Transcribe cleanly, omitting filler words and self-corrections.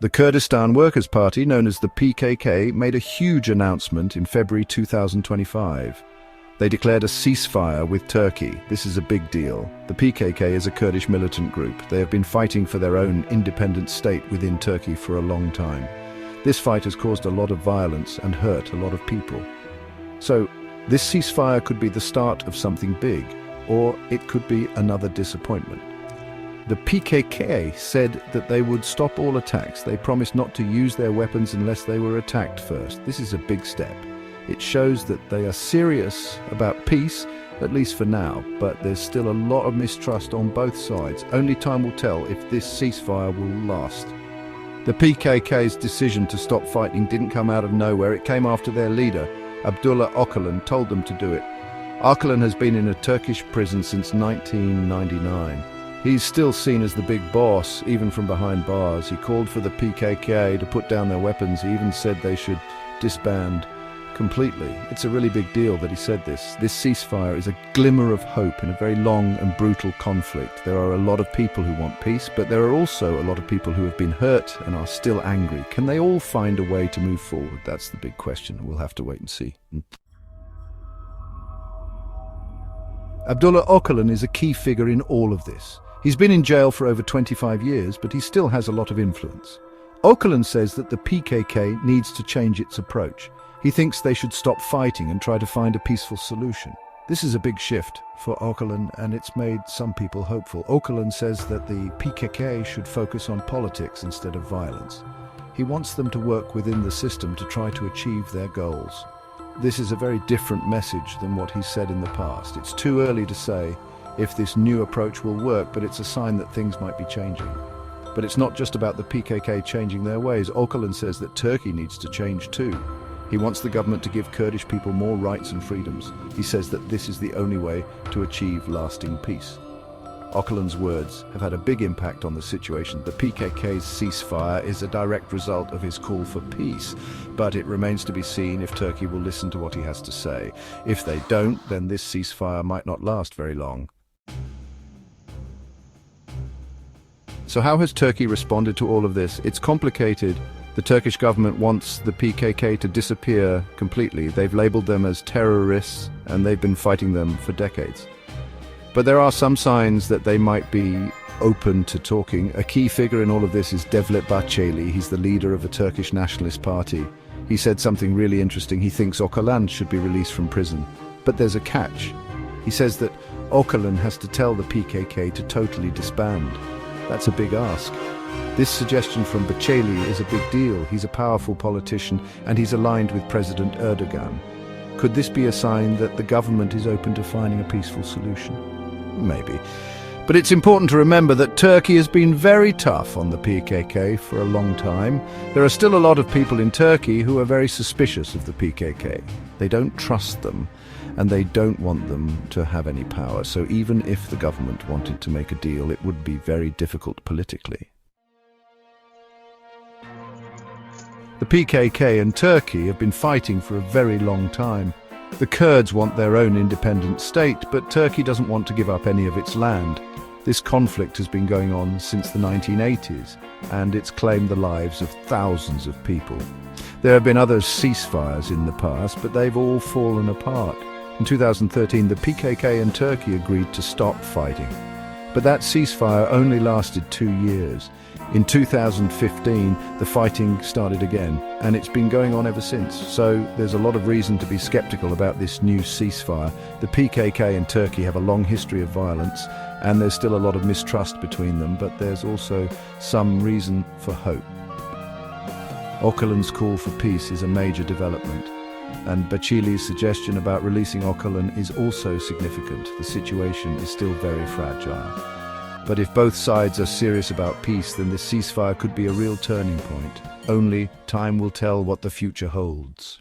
The Kurdistan Workers' Party, known as the PKK, made a huge announcement in February 2025. They declared a ceasefire with Turkey. This is a big deal. The PKK is a Kurdish militant group. They have been fighting for their own independent state within Turkey for a long time. This fight has caused a lot of violence and hurt a lot of people. So, this ceasefire could be the start of something big, or it could be another disappointment. The PKK said that they would stop all attacks. They promised not to use their weapons unless they were attacked first. This is a big step. It shows that they are serious about peace, at least for now, but there's still a lot of mistrust on both sides. Only time will tell if this ceasefire will last. The PKK's decision to stop fighting didn't come out of nowhere. It came after their leader, Abdullah Öcalan, told them to do it. Öcalan has been in a Turkish prison since 1999. He's still seen as the big boss, even from behind bars. He called for the PKK to put down their weapons. He even said they should disband completely. It's a really big deal that he said this. This ceasefire is a glimmer of hope in a very long and brutal conflict. There are a lot of people who want peace, but there are also a lot of people who have been hurt and are still angry. Can they all find a way to move forward? That's the big question. We'll have to wait and see. Abdullah Öcalan is a key figure in all of this. He's been in jail for over 25 years, but he still has a lot of influence. Öcalan says that the PKK needs to change its approach. He thinks they should stop fighting and try to find a peaceful solution. This is a big shift for Öcalan, and it's made some people hopeful. Öcalan says that the PKK should focus on politics instead of violence. He wants them to work within the system to try to achieve their goals. This is a very different message than what he said in the past. It's too early to say if this new approach will work, but it's a sign that things might be changing. But it's not just about the PKK changing their ways. Öcalan says that Turkey needs to change too. He wants the government to give Kurdish people more rights and freedoms. He says that this is the only way to achieve lasting peace. Öcalan's words have had a big impact on the situation. The PKK's ceasefire is a direct result of his call for peace, but it remains to be seen if Turkey will listen to what he has to say. If they don't, then this ceasefire might not last very long. So how has Turkey responded to all of this? It's complicated. The Turkish government wants the PKK to disappear completely. They've labeled them as terrorists, and they've been fighting them for decades. But there are some signs that they might be open to talking. A key figure in all of this is Devlet Bahceli. He's the leader of the Turkish Nationalist Party. He said something really interesting. He thinks Öcalan should be released from prison. But there's a catch. He says that Öcalan has to tell the PKK to totally disband. That's a big ask. This suggestion from Bahceli is a big deal. He's a powerful politician, and he's aligned with President Erdogan. Could this be a sign that the government is open to finding a peaceful solution? Maybe. But it's important to remember that Turkey has been very tough on the PKK for a long time. There are still a lot of people in Turkey who are very suspicious of the PKK. They don't trust them, and they don't want them to have any power. So even if the government wanted to make a deal, it would be very difficult politically. The PKK and Turkey have been fighting for a very long time. The Kurds want their own independent state, but Turkey doesn't want to give up any of its land. This conflict has been going on since the 1980s, and it's claimed the lives of thousands of people. There have been other ceasefires in the past, but they've all fallen apart. In 2013, the PKK and Turkey agreed to stop fighting. But that ceasefire only lasted 2 years. In 2015, the fighting started again, and it's been going on ever since. So there's a lot of reason to be skeptical about this new ceasefire. The PKK and Turkey have a long history of violence, and there's still a lot of mistrust between them, but there's also some reason for hope. Öcalan's call for peace is a major development, and Bahceli's suggestion about releasing Öcalan is also significant. The situation is still very fragile. But if both sides are serious about peace, then this ceasefire could be a real turning point. Only time will tell what the future holds.